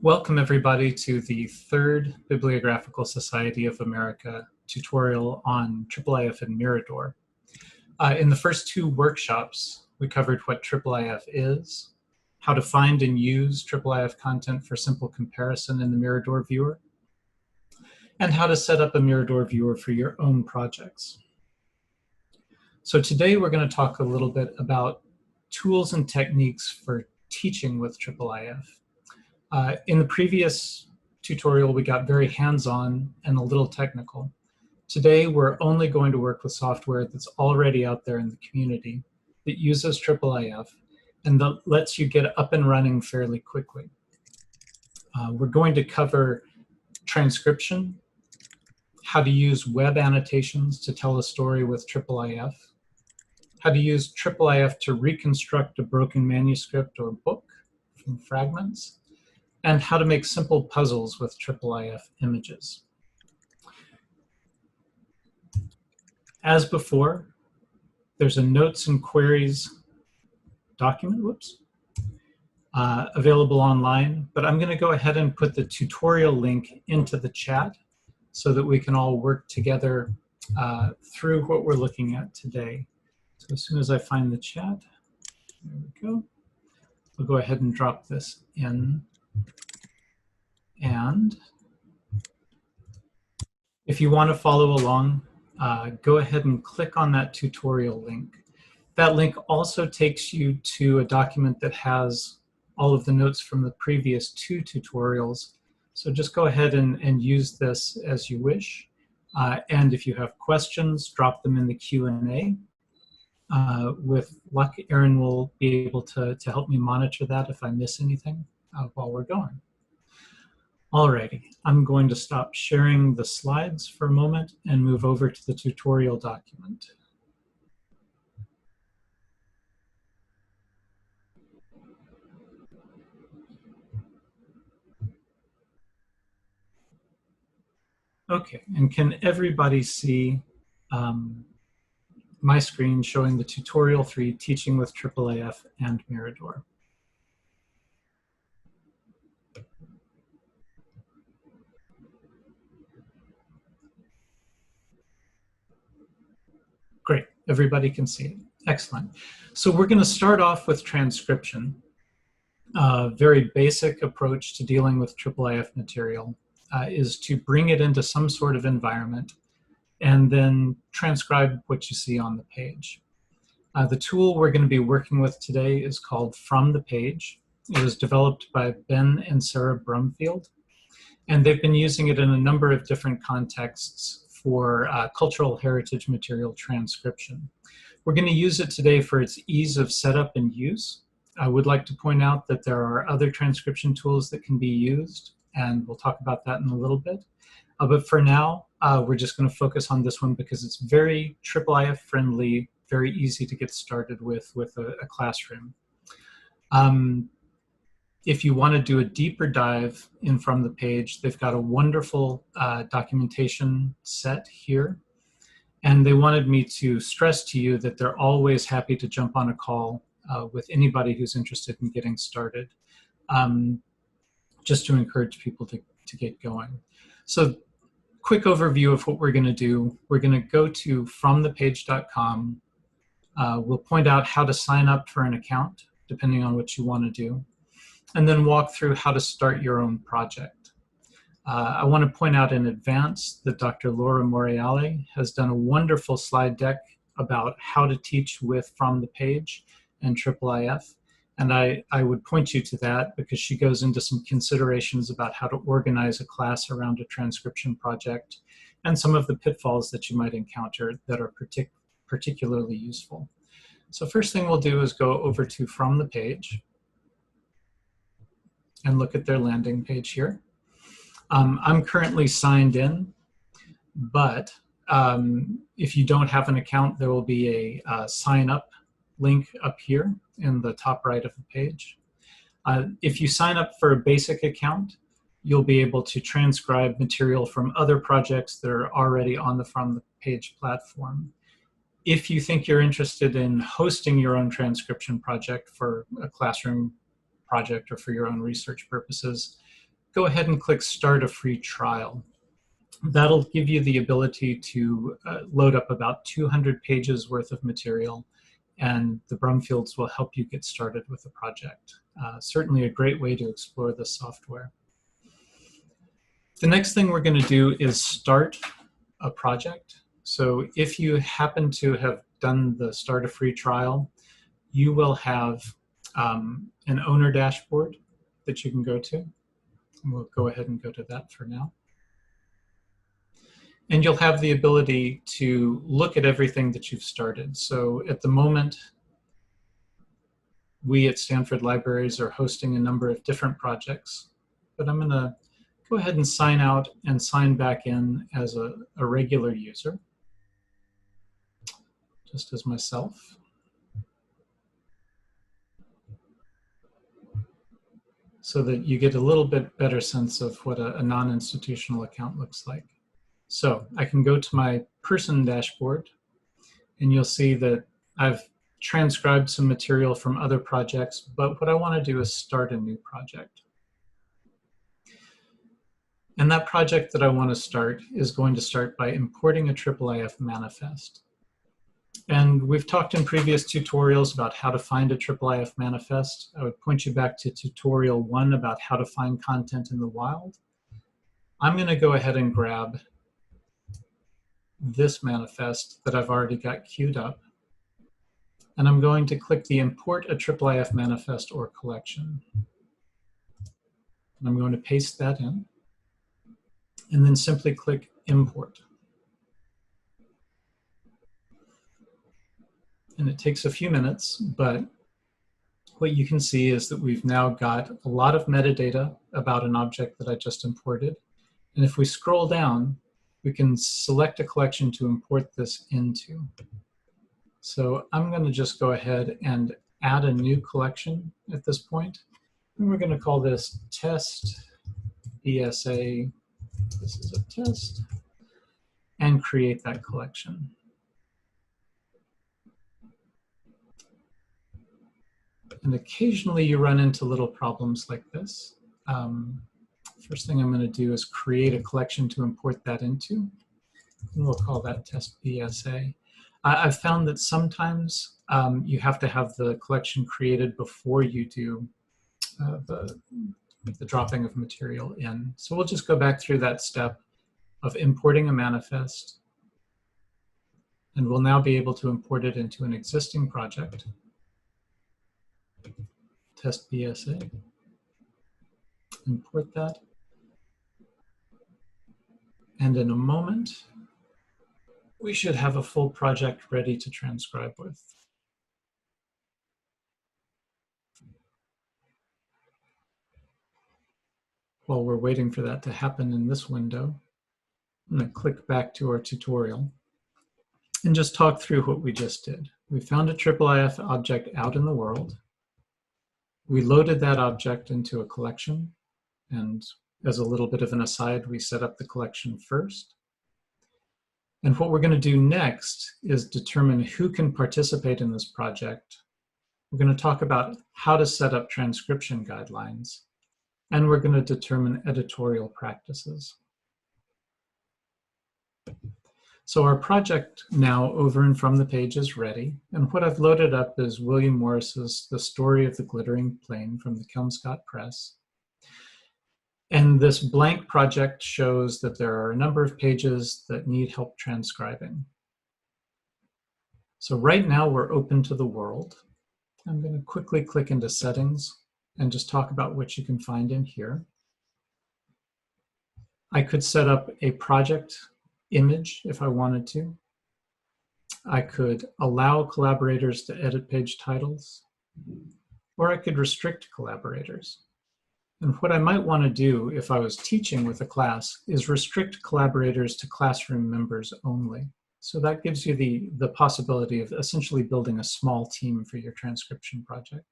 Welcome everybody to the third Bibliographical Society of America tutorial on IIIF and Mirador. In the first two workshops, we covered what IIIF is, how to find and use IIIF content for simple comparison in the Mirador viewer, and how to set up a Mirador viewer for your own projects. So today we're going to talk a little bit about tools and techniques for teaching with IIIF. In the previous tutorial, we got very hands-on and a little technical. Today, we're only going to work with software that's already out there in the community that uses IIIF and that lets you get up and running fairly quickly. We're going to cover transcription, how to use web annotations to tell a story with IIIF, how to use IIIF to reconstruct a broken manuscript or book from fragments, and how to make simple puzzles with IIIF images. As before, there's a notes and queries document, available online, but I'm gonna go ahead and put the tutorial link into the chat so that we can all work together through what we're looking at today. So as soon as I find the chat, there we go. I'll go ahead and drop this in. And if you want to follow along, go ahead and click on that tutorial link. That link also takes you to a document that has all of the notes from the previous two tutorials. So just go ahead and use this as you wish. And if you have questions, drop them in the Q&A. With luck, Erin will be able to help me monitor that if I miss anything while we're going. Alrighty, I'm going to stop sharing the slides for a moment and move over to the tutorial document. Okay, and can everybody see my screen showing the tutorial 3, Teaching with IIIF and Mirador? Great, everybody can see it. Excellent. So we're going to start off with transcription. A very basic approach to dealing with IIIF material is to bring it into some sort of environment and then transcribe what you see on the page. The tool we're going to be working with today is called From the Page. It was developed by Ben and Sarah Brumfield, and they've been using it in a number of different contexts for cultural heritage material transcription. We're going to use it today for its ease of setup and use. I would like to point out that there are other transcription tools that can be used, and we'll talk about that in a little bit. But for now, we're just going to focus on this one because it's very IIIF friendly, very easy to get started with a classroom. If you want to do a deeper dive in From the Page, they've got a wonderful documentation set here. And they wanted me to stress to you that they're always happy to jump on a call with anybody who's interested in getting started, just to encourage people to get going. So quick overview of what we're going to do. We're going to go to fromthepage.com. We'll point out how to sign up for an account, depending on what you want to do, and then walk through how to start your own project. I want to point out in advance that Dr. Laura Moriale has done a wonderful slide deck about how to teach with From the Page and IIIF, and I would point you to that because she goes into some considerations about how to organize a class around a transcription project and some of the pitfalls that you might encounter that are particularly useful. So first thing we'll do is go over to From the Page and look at their landing page here. I'm currently signed in, but if you don't have an account, there will be a sign up link up here in the top right of the page. If you sign up for a basic account, you'll be able to transcribe material from other projects that are already on the From the Page platform. If you think you're interested in hosting your own transcription project for a classroom project or for your own research purposes, go ahead and click Start a Free Trial. That'll give you the ability to load up about 200 pages worth of material, and the Brumfields will help you get started with the project. Certainly a great way to explore this software. The next thing we're going to do is start a project. So if you happen to have done the Start a Free Trial, you will have an owner dashboard that you can go to. And we'll go ahead and go to that for now. And you'll have the ability to look at everything that you've started. So at the moment, we at Stanford Libraries are hosting a number of different projects, but I'm going to go ahead and sign out and sign back in as a regular user, just as myself. So that you get a little bit better sense of what a non-institutional account looks like. So I can go to my person dashboard, and you'll see that I've transcribed some material from other projects, but what I want to do is start a new project. And that project that I want to start is going to start by importing a IIIF manifest. And we've talked in previous tutorials about how to find a IIIF manifest. I would point you back to tutorial 1 about how to find content in the wild. I'm going to go ahead and grab this manifest that I've already got queued up, and I'm going to click the Import a IIIF manifest or collection. And I'm going to paste that in, and then simply click Import. And it takes a few minutes, but what you can see is that we've now got a lot of metadata about an object that I just imported. And if we scroll down, we can select a collection to import this into. So I'm going to just go ahead and add a new collection at this point. And we're going to call this test BSA. This is a test. And create that collection. And occasionally you run into little problems like this. First thing I'm going to do is create a collection to import that into. And we'll call that test BSA. I've found that sometimes you have to have the collection created before you do the dropping of material in. So we'll just go back through that step of importing a manifest. And we'll now be able to import it into an existing project. Test BSA. Import that. And in a moment, we should have a full project ready to transcribe with. While we're waiting for that to happen in this window, I'm going to click back to our tutorial and just talk through what we just did. We found a IIIF object out in the world. We loaded that object into a collection, and as a little bit of an aside, we set up the collection first. And what we're going to do next is determine who can participate in this project. We're going to talk about how to set up transcription guidelines, and we're going to determine editorial practices. So our project now over and from the page is ready, and what I've loaded up is William Morris's The Story of the Glittering Plane from the Kelmscott Press. And this blank project shows that there are a number of pages that need help transcribing. So right now we're open to the world. I'm going to quickly click into settings and just talk about what you can find in here. I could set up a project image if I wanted to. I could allow collaborators to edit page titles, or I could restrict collaborators. And what I might want to do if I was teaching with a class is restrict collaborators to classroom members only. So that gives you the possibility of essentially building a small team for your transcription project.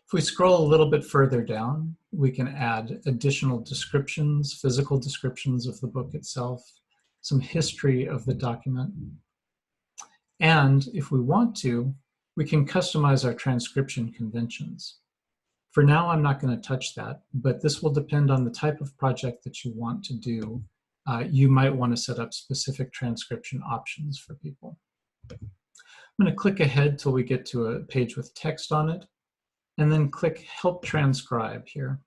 If we scroll a little bit further down, we can add additional descriptions, physical descriptions of the book itself, some history of the document. And if we want to, we can customize our transcription conventions. For now, I'm not going to touch that, but this will depend on the type of project that you want to do. You might want to set up specific transcription options for people. I'm going to click ahead till we get to a page with text on it, and then click Help Transcribe here.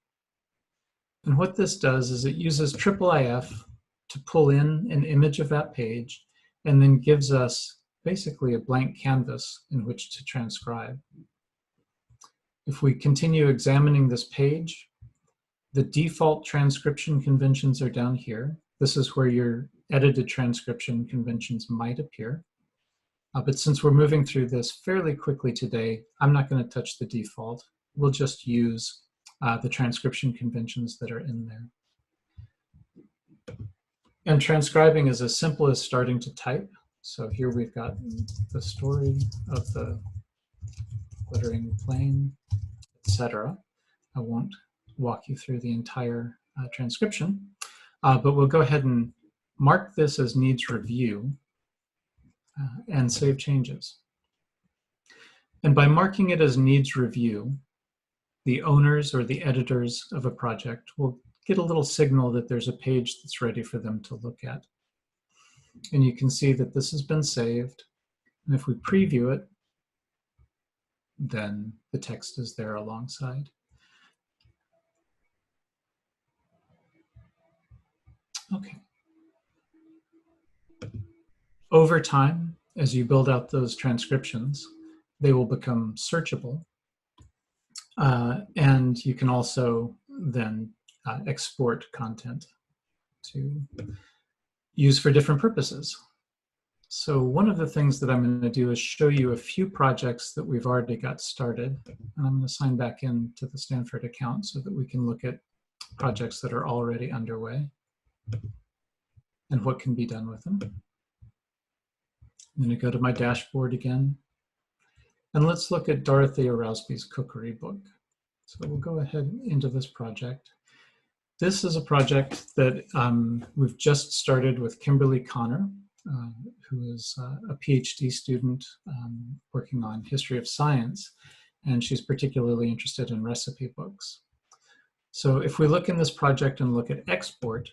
And what this does is it uses IIIF to pull in an image of that page and then gives us basically a blank canvas in which to transcribe. If we continue examining this page, the default transcription conventions are down here. This is where your edited transcription conventions might appear. But since we're moving through this fairly quickly today, I'm not going to touch the default. We'll just use the transcription conventions that are in there. And transcribing is as simple as starting to type. So here we've got the story of the glittering plane, etc. I won't walk you through the entire transcription, but we'll go ahead and mark this as needs review and save changes. And by marking it as needs review, the owners or the editors of a project will get a little signal that there's a page that's ready for them to look at. And you can see that this has been saved. And if we preview it, then the text is there alongside. Okay. Over time, as you build out those transcriptions, they will become searchable. And you can also then export content to use for different purposes. So one of the things that I'm going to do is show you a few projects that we've already got started. And I'm going to sign back into the Stanford account so that we can look at projects that are already underway and what can be done with them. I'm going to go to my dashboard again. And let's look at Dorothea Rousby's cookery book. So we'll go ahead into this project. This is a project that we've just started with Kimberly Connor, who is a PhD student working on history of science, and she's particularly interested in recipe books. So if we look in this project and look at export,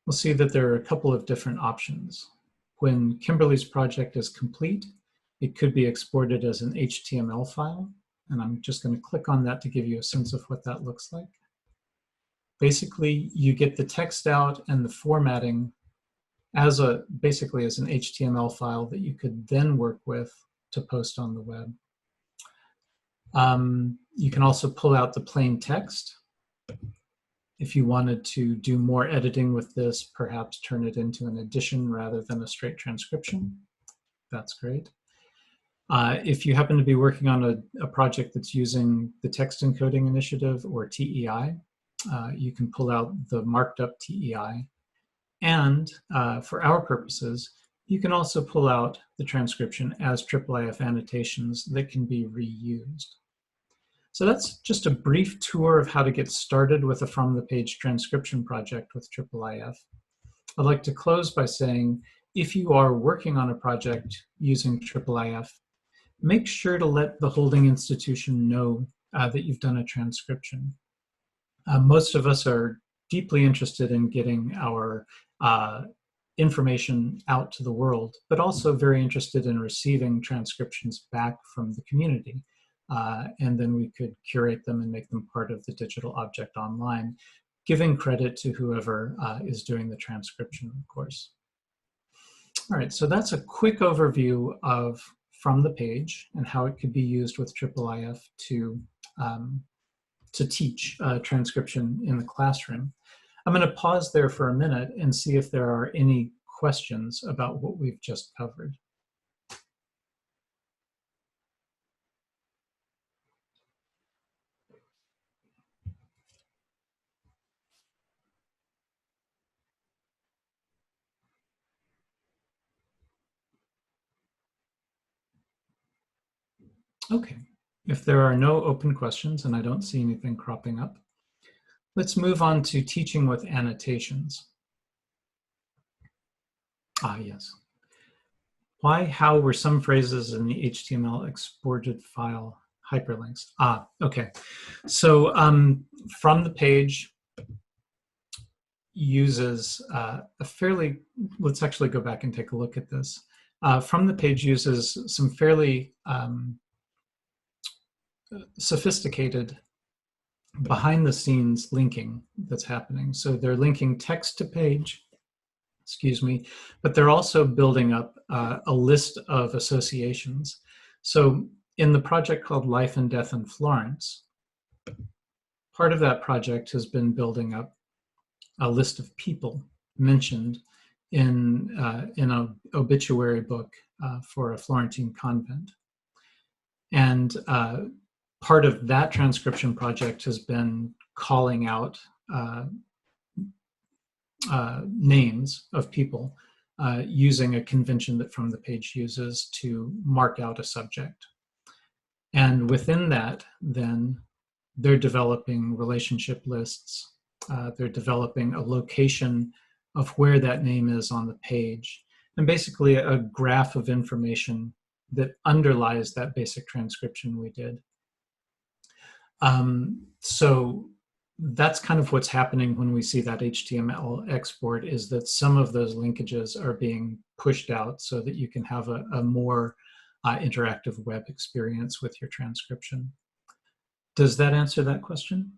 we'll see that there are a couple of different options. When Kimberly's project is complete, it could be exported as an HTML file, and I'm just going to click on that to give you a sense of what that looks like. Basically, you get the text out and the formatting as basically as an HTML file that you could then work with to post on the web. You can also pull out the plain text. If you wanted to do more editing with this, perhaps turn it into an edition rather than a straight transcription. That's great. If you happen to be working on a project that's using the Text Encoding Initiative or TEI, you can pull out the marked up TEI. And for our purposes, you can also pull out the transcription as IIIF annotations that can be reused. So that's just a brief tour of how to get started with a from-the-page transcription project with IIIF. I'd like to close by saying, if you are working on a project using IIIF, make sure to let the holding institution know that you've done a transcription. Most of us are deeply interested in getting our information out to the world, but also very interested in receiving transcriptions back from the community. And then we could curate them and make them part of the digital object online, giving credit to whoever is doing the transcription, of course. All right, so that's a quick overview of from the page and how it could be used with IIIF to teach transcription in the classroom. I'm going to pause there for a minute and see if there are any questions about what we've just covered. Okay, if there are no open questions, and I don't see anything cropping up, let's move on to teaching with annotations. Ah, yes. Why, how were some phrases in the HTML exported file hyperlinks. Okay. So from the page uses a fairly, let's actually go back and take a look at this. From the page uses some fairly sophisticated behind the scenes linking that's happening. So they're linking text to page, excuse me, but they're also building up a list of associations. So in the project called Life and Death in Florence, part of that project has been building up a list of people mentioned in an obituary book for a Florentine convent. And part of that transcription project has been calling out names of people using a convention that From the Page uses to mark out a subject. And within that, then, they're developing relationship lists. They're developing a location of where that name is on the page, and basically a graph of information that underlies that basic transcription we did. So that's kind of what's happening when we see that HTML export, is that some of those linkages are being pushed out so that you can have a more interactive web experience with your transcription. Does that answer that question?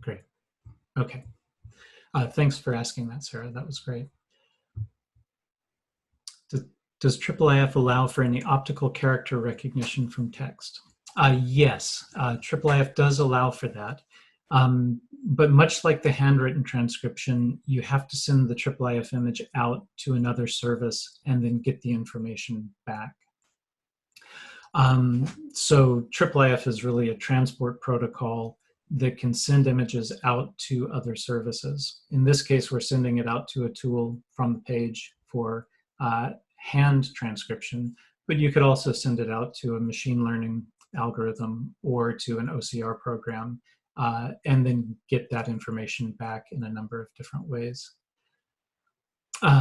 Great. Okay. Thanks for asking that, Sarah. That was great. Does IIIF allow for any optical character recognition from text? Yes, IIIF does allow for that. But much like the handwritten transcription, you have to send the IIIF image out to another service and then get the information back. So IIIF is really a transport protocol that can send images out to other services. In this case, we're sending it out to a tool From the Page for hand transcription, but you could also send it out to a machine learning algorithm or to an OCR program, and then get that information back in a number of different ways.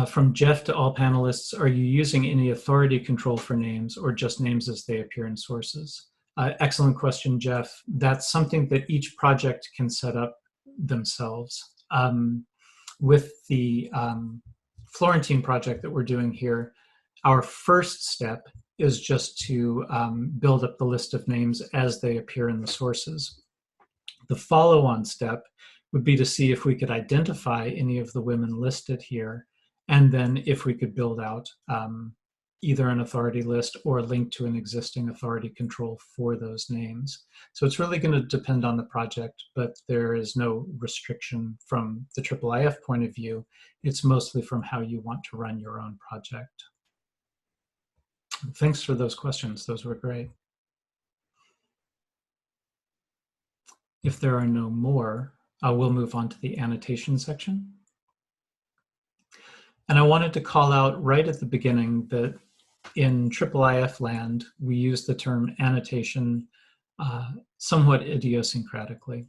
From Jeff to all panelists, are you using any authority control for names or just names as they appear in sources? Excellent question, Jeff. That's something that each project can set up themselves. With the Florentine project that we're doing here, our first step is just to build up the list of names as they appear in the sources. The follow-on step would be to see if we could identify any of the women listed here, and then if we could build out either an authority list or a link to an existing authority control for those names. So it's really going to depend on the project, but there is no restriction from the IIIF point of view. It's mostly from how you want to run your own project. Thanks for those questions. Those were great. If there are no more, we'll move on to the annotation section. And I wanted to call out right at the beginning that in IIIF land, we use the term annotation somewhat idiosyncratically.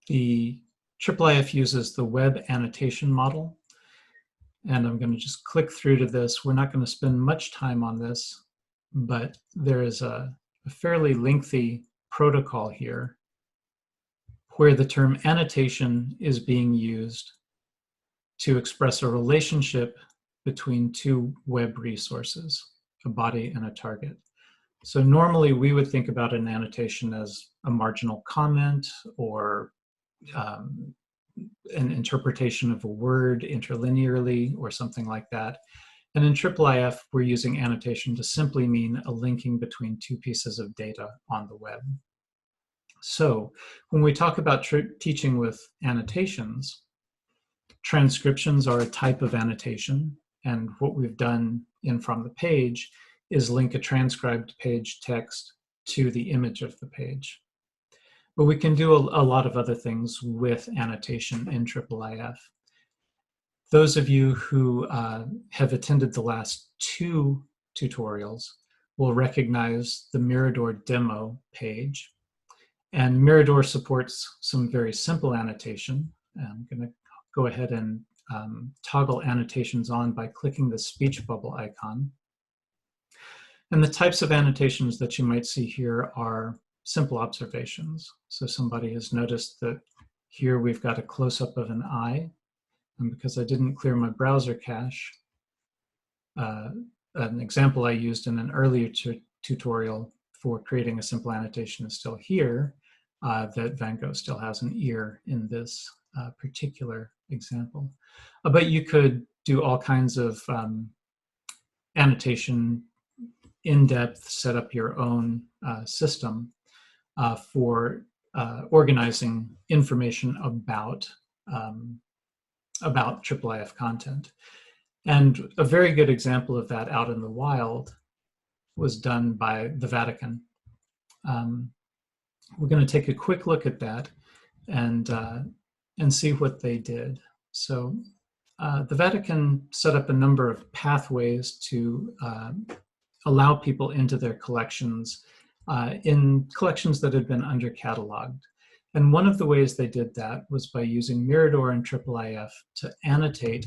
The IIIF uses the web annotation model, and I'm going to just click through to this. We're not going to spend much time on this, but there is a fairly lengthy protocol here where the term annotation is being used to express a relationship between two web resources, a body and a target. So normally we would think about an annotation as a marginal comment or an interpretation of a word interlinearly or something like that. And in IIIF, we're using annotation to simply mean a linking between two pieces of data on the web. So when we talk about teaching with annotations, transcriptions are a type of annotation, and what we've done in From the Page is link a transcribed page text to the image of the page. But we can do a lot of other things with annotation in IIIF. Those of you who have attended the last two tutorials will recognize the Mirador demo page. And Mirador supports some very simple annotation. I'm going to go ahead and toggle annotations on by clicking the speech bubble icon. And the types of annotations that you might see here are simple observations. So somebody has noticed that here we've got a close-up of an eye, and because I didn't clear my browser cache, an example I used in an earlier tutorial for creating a simple annotation is still here, that Van Gogh still has an ear in this particular example. But you could do all kinds of annotation in-depth, set up your own system for organizing information about IIIF content. And a very good example of that out in the wild was done by the Vatican. We're going to take a quick look at that and see what they did. So the Vatican set up a number of pathways to allow people into their collections in collections that had been under-cataloged. And one of the ways they did that was by using Mirador and IIIF to annotate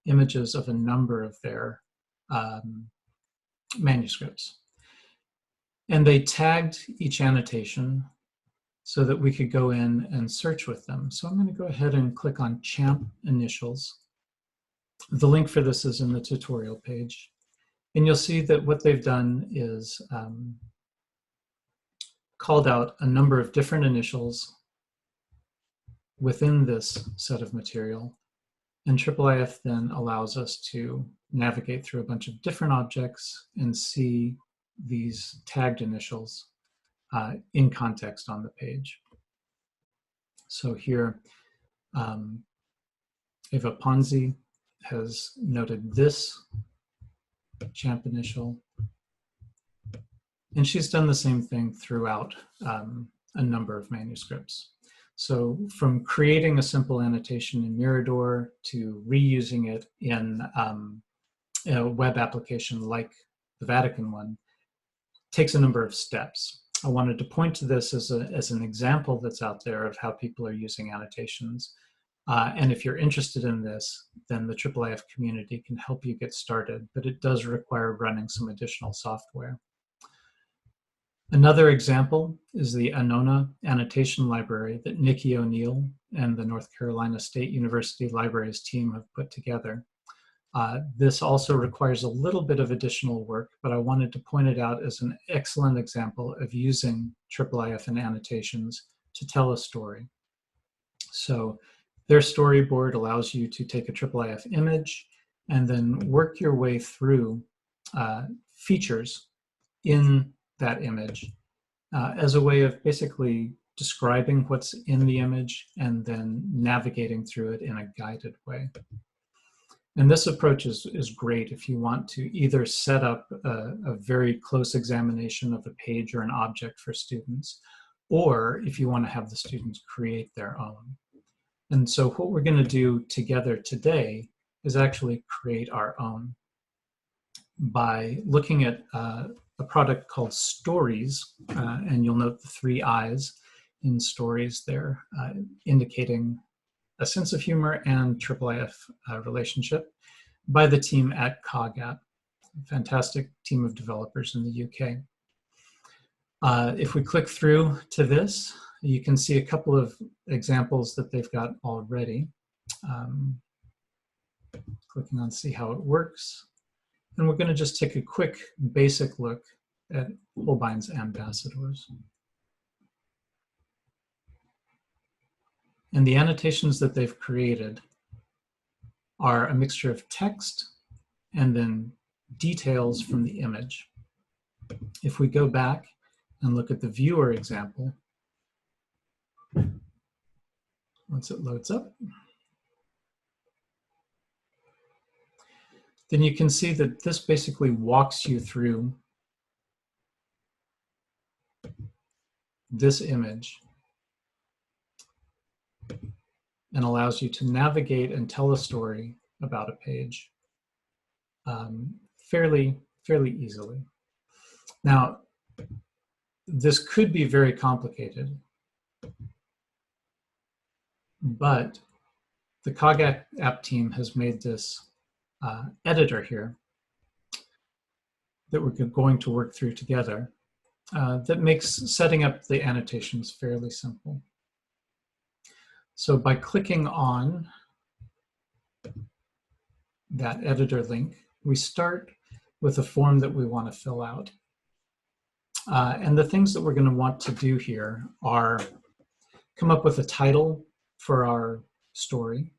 images of a number of their manuscripts. And they tagged each annotation so that we could go in and search with them. So I'm going to go ahead and click on Champ Initials. The link for this is in the tutorial page. And you'll see that what they've done is called out a number of different initials within this set of material. And IIIF then allows us to navigate through a bunch of different objects and see these tagged initials in context on the page. So here, Eva Ponzi has noted this champ initial, and she's done the same thing throughout a number of manuscripts. So from creating a simple annotation in Mirador to reusing it in a web application like the Vatican one takes a number of steps. I wanted to point to this as an example that's out there of how people are using annotations. And if you're interested in this, then the IIIF community can help you get started, but it does require running some additional software. Another example is the Anona annotation library that Nikki O'Neill and the North Carolina State University Libraries team have put together. This also requires a little bit of additional work, but I wanted to point it out as an excellent example of using IIIF and annotations to tell a story. So their storyboard allows you to take a IIIF image and then work your way through features in that image as a way of basically describing what's in the image and then navigating through it in a guided way. And this approach is great if you want to either set up a very close examination of a page or an object for students, or if you want to have the students create their own. And so what we're going to do together today is actually create our own by looking at a product called Stories, and you'll note the 3 eyes in Stories there, indicating a sense of humor and IIIF relationship by the team at COGAP, a fantastic team of developers in the UK. If we click through to this, you can see a couple of examples that they've got already. Clicking on see how it works. And we're going to just take a quick basic look at Holbein's Ambassadors. And the annotations that they've created are a mixture of text and then details from the image. If we go back and look at the viewer example, once it loads up, then you can see that this basically walks you through this image and allows you to navigate and tell a story about a page fairly easily. Now, this could be very complicated, but the COG app team has made this editor here that we're going to work through together that makes setting up the annotations fairly simple. So by clicking on that editor link, we start with a form that we want to fill out. And the things that we're going to want to do here are come up with a title for our story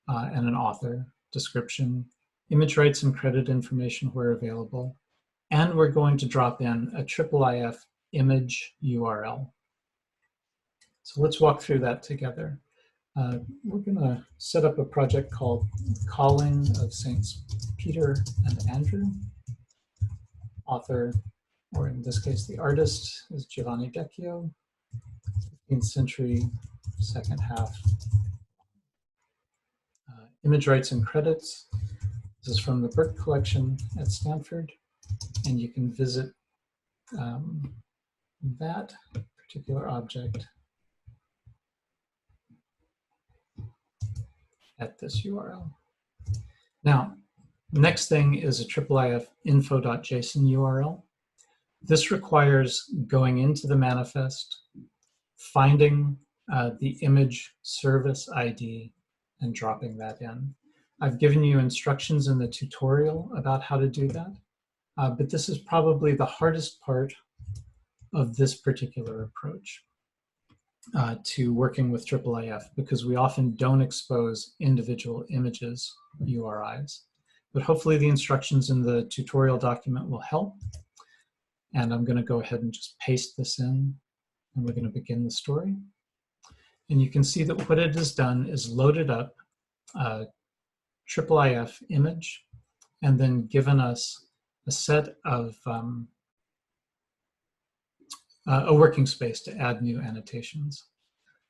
and an author, description, image rights and credit information where available, and we're going to drop in a IIIF image URL. So let's walk through that together. We're going to set up a project called Calling of Saints Peter and Andrew. Author, or in this case, the artist, is Giovanni Decchio, 15th century, second half. Image rights and credits. This is from the Burke collection at Stanford, and you can visit that particular object at this URL. Now, next thing is a IIIF info.json URL. This requires going into the manifest, finding the image service ID, and dropping that in. I've given you instructions in the tutorial about how to do that, but this is probably the hardest part of this particular approach to working with IIIF, because we often don't expose individual images, URIs. But hopefully the instructions in the tutorial document will help. And I'm going to go ahead and just paste this in, and we're going to begin the story. And you can see that what it has done is loaded up a IIIF image and then given us a set of a working space to add new annotations.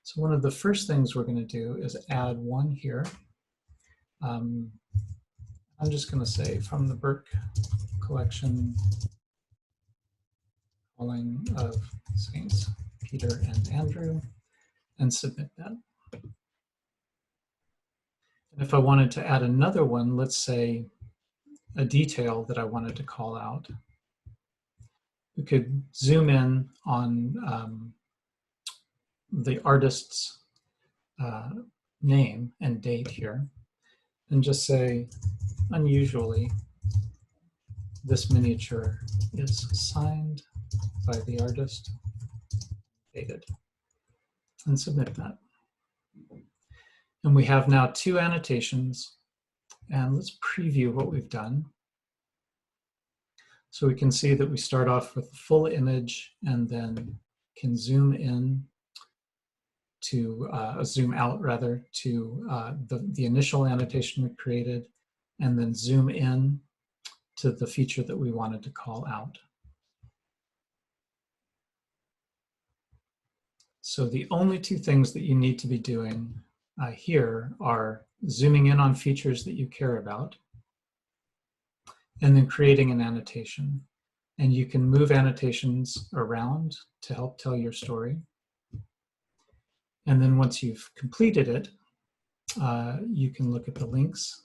So one of the first things we're going to do is add one here. I'm just going to say from the Burke collection, Calling of Saints Peter and Andrew, and submit that. And if I wanted to add another one, let's say a detail that I wanted to call out, we could zoom in on the artist's name and date here, and just say, unusually, this miniature is signed by the artist, dated, and submit that. And we have now two annotations, and let's preview what we've done. So we can see that we start off with the full image and then can zoom in to, zoom out rather, to the initial annotation we created, and then zoom in to the feature that we wanted to call out. So the only two things that you need to be doing here are zooming in on features that you care about, and then creating an annotation. And you can move annotations around to help tell your story. And then once you've completed it, you can look at the links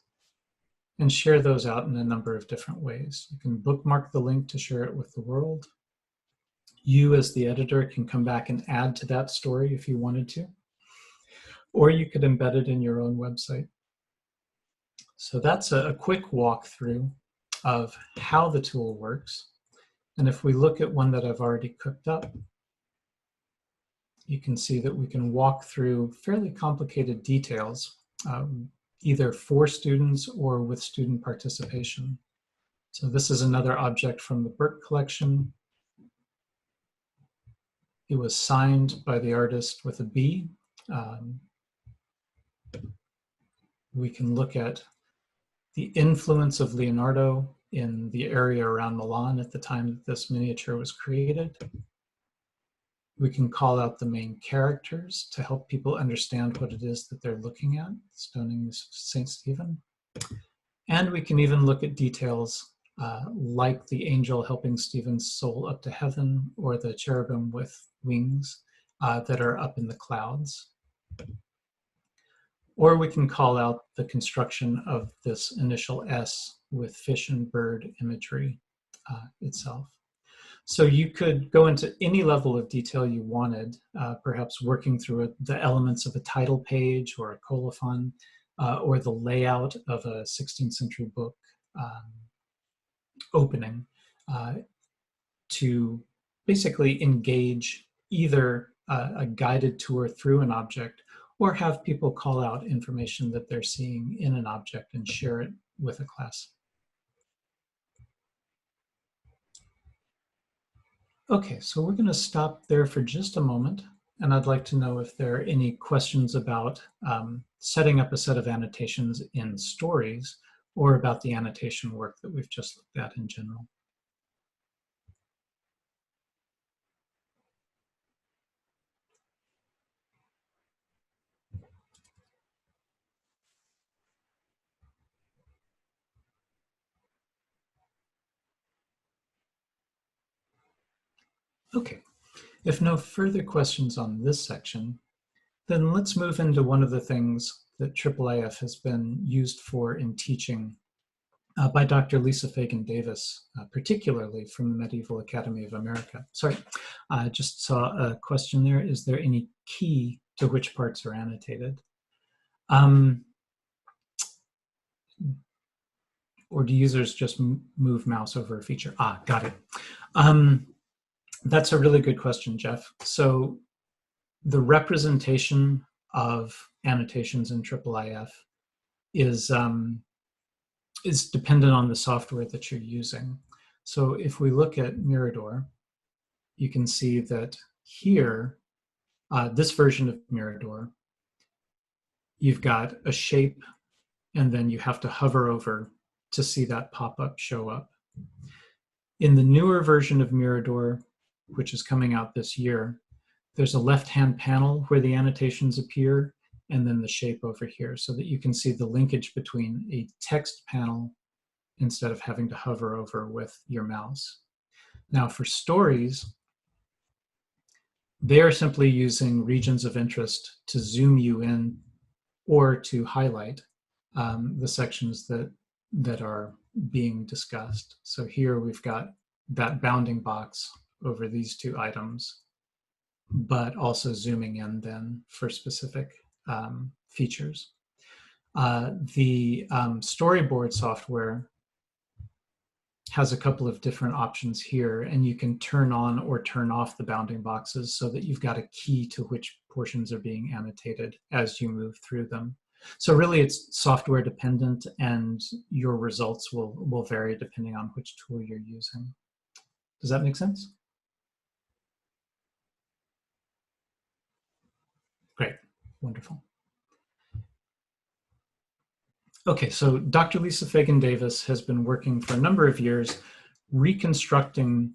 and share those out in a number of different ways. You can bookmark the link to share it with the world. You as the editor can come back and add to that story if you wanted to, or you could embed it in your own website. So that's a quick walkthrough of how the tool works. And if we look at one that I've already cooked up, you can see that we can walk through fairly complicated details, either for students or with student participation. So this is another object from the Burke collection. It was signed by the artist with a B. We can look at the influence of Leonardo in the area around Milan at the time that this miniature was created. We can call out the main characters to help people understand what it is that they're looking at, stoning St. Stephen. And we can even look at details like the angel helping Stephen's soul up to heaven, or the cherubim with wings that are up in the clouds. or we can call out the construction of this initial S with fish and bird imagery itself. So you could go into any level of detail you wanted, perhaps working through the elements of a title page or a colophon, or the layout of a 16th century book opening, to basically engage either a guided tour through an object or have people call out information that they're seeing in an object and share it with a class. Okay, so we're going to stop there for just a moment, and I'd like to know if there are any questions about setting up a set of annotations in stories or about the annotation work that we've just looked at in general. Okay, if no further questions on this section, then let's move into one of the things that IIIF has been used for in teaching by Dr. Lisa Fagan Davis, particularly from the Medieval Academy of America. Sorry, I just saw a question there. Is there any key to which parts are annotated? Or do users just move mouse over a feature? Ah, got it. That's a really good question, Jeff. So the representation of annotations in IIIF is dependent on the software that you're using. So if we look at Mirador, you can see that here, this version of Mirador, you've got a shape and then you have to hover over to see that pop-up show up. In the newer version of Mirador, which is coming out this year, there's a left-hand panel where the annotations appear, and then the shape over here, so that you can see the linkage between a text panel instead of having to hover over with your mouse. Now for stories, they're simply using regions of interest to zoom you in or to highlight the sections that are being discussed. So here we've got that bounding box over these two items, but also zooming in then for specific features. The storyboard software has a couple of different options here, and you can turn on or turn off the bounding boxes so that you've got a key to which portions are being annotated as you move through them. So really it's software dependent, and your results will vary depending on which tool you're using. Does that make sense? Great, wonderful. Okay, so Dr. Lisa Fagan Davis has been working for a number of years reconstructing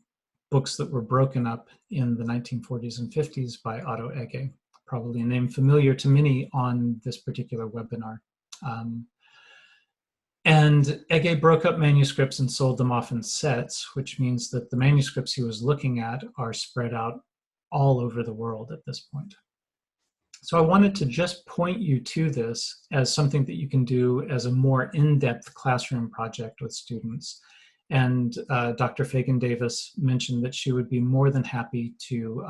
books that were broken up in the 1940s and 50s by Otto Ege, probably a name familiar to many on this particular webinar. And Ege broke up manuscripts and sold them off in sets, which means that the manuscripts he was looking at are spread out all over the world at this point. So I wanted to just point you to this as something that you can do as a more in-depth classroom project with students. And Dr. Fagan Davis mentioned that she would be more than happy to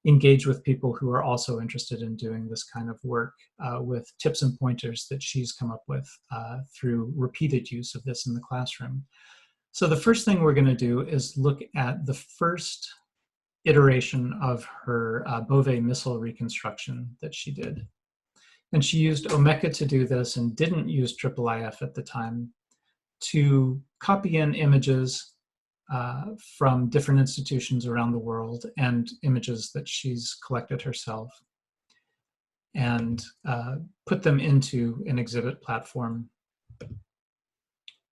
engage with people who are also interested in doing this kind of work with tips and pointers that she's come up with through repeated use of this in the classroom. So the first thing we're going to do is look at the first iteration of her Beauvais missal reconstruction that she did. And she used Omeka to do this and didn't use IIIF at the time to copy in images from different institutions around the world and images that she's collected herself, and put them into an exhibit platform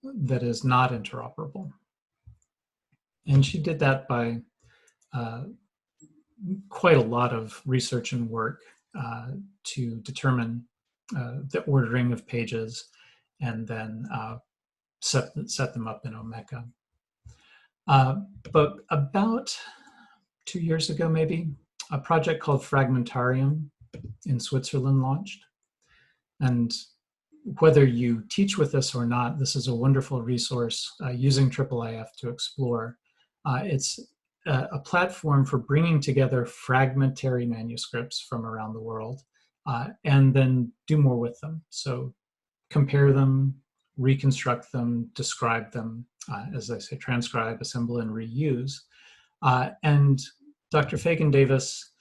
that is not interoperable. And she did that by quite a lot of research and work to determine the ordering of pages and then set them up in Omeka. But about 2 years ago, maybe, a project called Fragmentarium in Switzerland launched. And whether you teach with this or not, this is a wonderful resource using IIIF to explore. It's a platform for bringing together fragmentary manuscripts from around the world and then do more with them. So compare them, reconstruct them, describe them, as I say, transcribe, assemble, and reuse. And Dr. Fagan Davis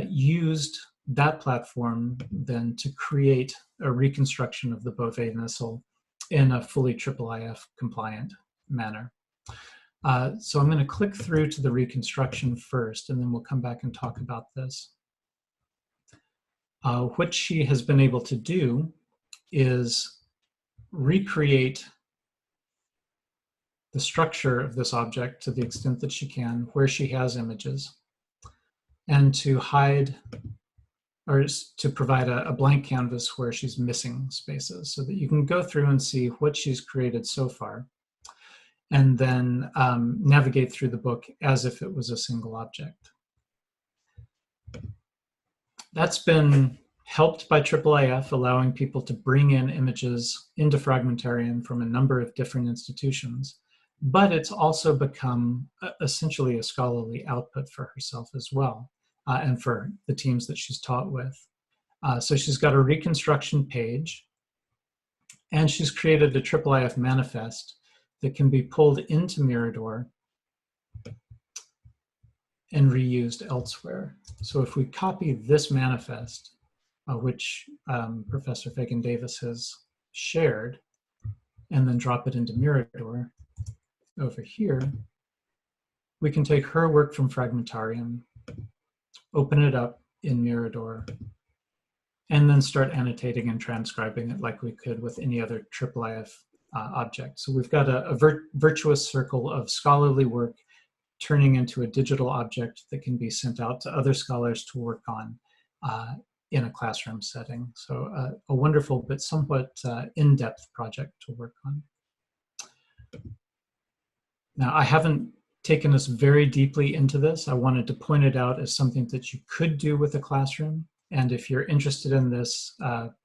used that platform then to create a reconstruction of the Beauvais missal in a fully IIIF compliant manner. So I'm going to click through to the reconstruction first, and then we'll come back and talk about this. What she has been able to do is recreate the structure of this object to the extent that she can, where she has images, and to hide or to provide a blank canvas where she's missing spaces so that you can go through and see what she's created so far, and then navigate through the book as if it was a single object. That's been helped by IIIF, allowing people to bring in images into Fragmentarium from a number of different institutions, but it's also become essentially a scholarly output for herself as well, and for the teams that she's taught with. So she's got a reconstruction page, and she's created a IIIF manifest that can be pulled into Mirador and reused elsewhere. So if we copy this manifest, which Professor Fagan Davis has shared, and then drop it into Mirador over here, we can take her work from Fragmentarium, open it up in Mirador, and then start annotating and transcribing it like we could with any other IIIF object. So we've got a virtuous circle of scholarly work turning into a digital object that can be sent out to other scholars to work on in a classroom setting. So a wonderful but somewhat in-depth project to work on. Now, I haven't taken us very deeply into this. I wanted to point it out as something that you could do with a classroom. And if you're interested in this,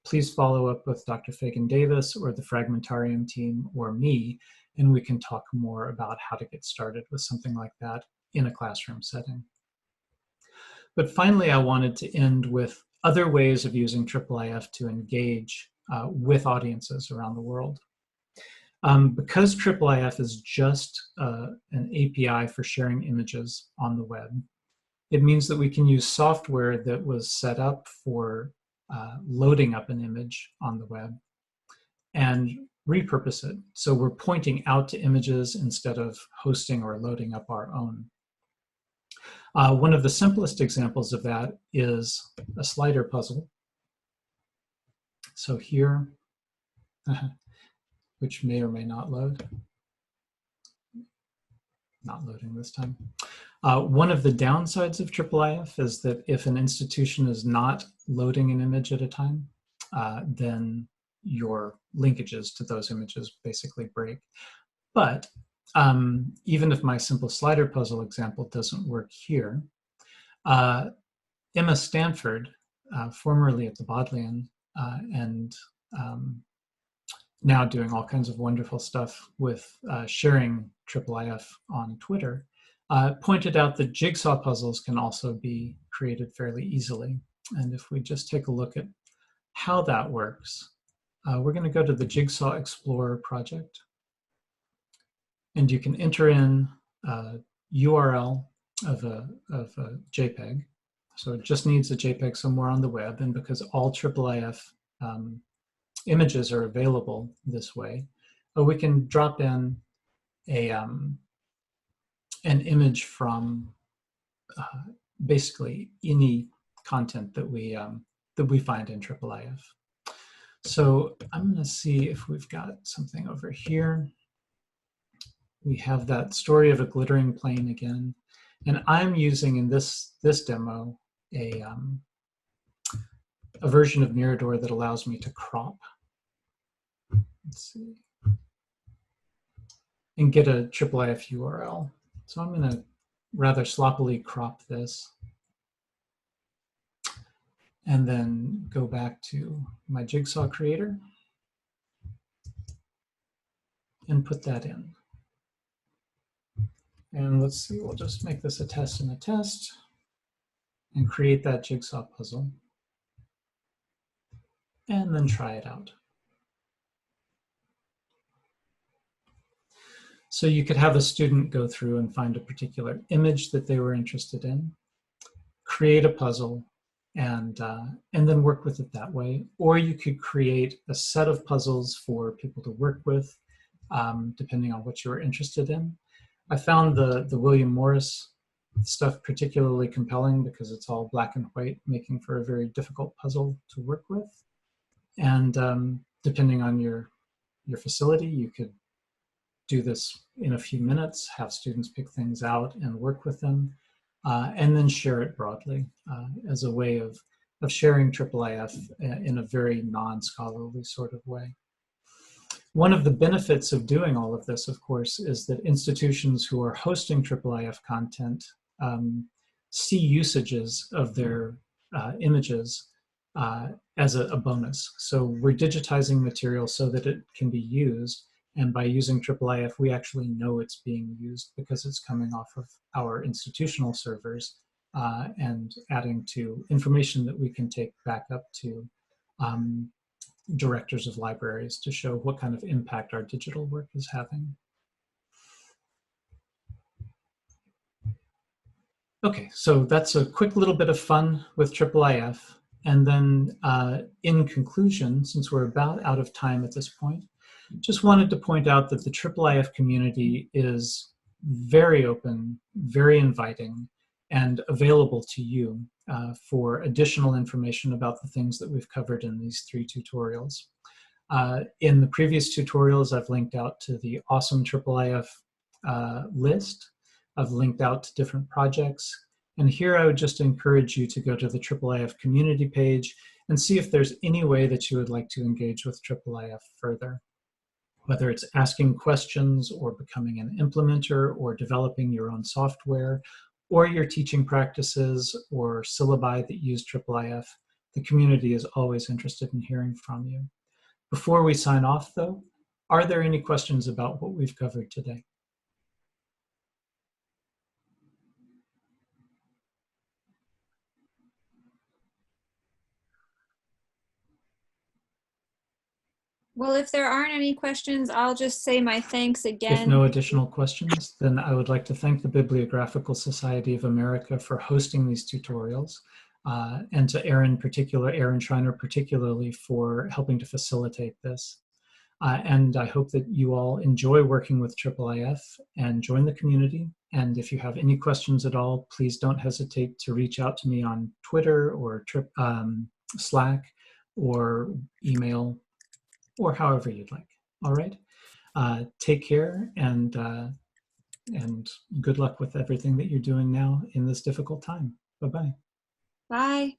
please follow up with Dr. Fagan Davis or the Fragmentarium team or me, and we can talk more about how to get started with something like that in a classroom setting. But finally, I wanted to end with other ways of using IIIF to engage with audiences around the world. Because IIIF is just an API for sharing images on the web, it means that we can use software that was set up for loading up an image on the web and repurpose it. So we're pointing out to images instead of hosting or loading up our own. One of the simplest examples of that is a slider puzzle. So here, which may or may not load. Not loading this time. One of the downsides of IIIF is that if an institution is not loading an image at a time, then your linkages to those images basically break. But even if my simple slider puzzle example doesn't work here, Emma Stanford, formerly at the Bodleian, and now doing all kinds of wonderful stuff with sharing IIIF on Twitter, pointed out that jigsaw puzzles can also be created fairly easily. And if we just take a look at how that works, we're going to go to the Jigsaw Explorer project. And you can enter in a URL of a JPEG. So it just needs a JPEG somewhere on the web. And because all IIIF images are available this way, we can drop in an image from basically any content that we find in IIIF. So I'm going to see if we've got something over here. We have that story of a glittering plane again, and I'm using in this demo a version of Mirador that allows me to crop. Let's see, and get a IIIF URL. So I'm going to rather sloppily crop this. and then go back to my Jigsaw creator and put that in. And let's see, we'll just make this a test and a test and create that jigsaw puzzle and then try it out. So you could have a student go through and find a particular image that they were interested in, create a puzzle, and then work with it that way. Or you could create a set of puzzles for people to work with, depending on what you were interested in. I found the William Morris stuff particularly compelling because it's all black and white, making for a very difficult puzzle to work with. And depending on your facility, you could do this in a few minutes, have students pick things out and work with them, and then share it broadly as a way of sharing IIIF in a very non-scholarly sort of way. One of the benefits of doing all of this, of course, is that institutions who are hosting IIIF content see usages of their images as a bonus. So we're digitizing material so that it can be used. And by using IIIF, we actually know it's being used because it's coming off of our institutional servers and adding to information that we can take back up to directors of libraries to show what kind of impact our digital work is having. Okay, so that's a quick little bit of fun with IIIF. And then in conclusion, since we're about out of time at this point, just wanted to point out that the IIIF community is very open, very inviting, and available to you for additional information about the things that we've covered in these 3 tutorials. In the previous tutorials, I've linked out to the awesome IIIF list. I've linked out to different projects. And here I would just encourage you to go to the IIIF community page and see if there's any way that you would like to engage with IIIF further. Whether it's asking questions or becoming an implementer or developing your own software or your teaching practices or syllabi that use IIIF, the community is always interested in hearing from you. Before we sign off though, are there any questions about what we've covered today? Well, if there aren't any questions, I'll just say my thanks again. If no additional questions, then I would like to thank the Bibliographical Society of America for hosting these tutorials, and to Aaron Schreiner particularly for helping to facilitate this. And I hope that you all enjoy working with IIIF and join the community. And if you have any questions at all, please don't hesitate to reach out to me on Twitter or Slack or email or however you'd like. All right. Take care and good luck with everything that you're doing now in this difficult time. Bye-bye. Bye.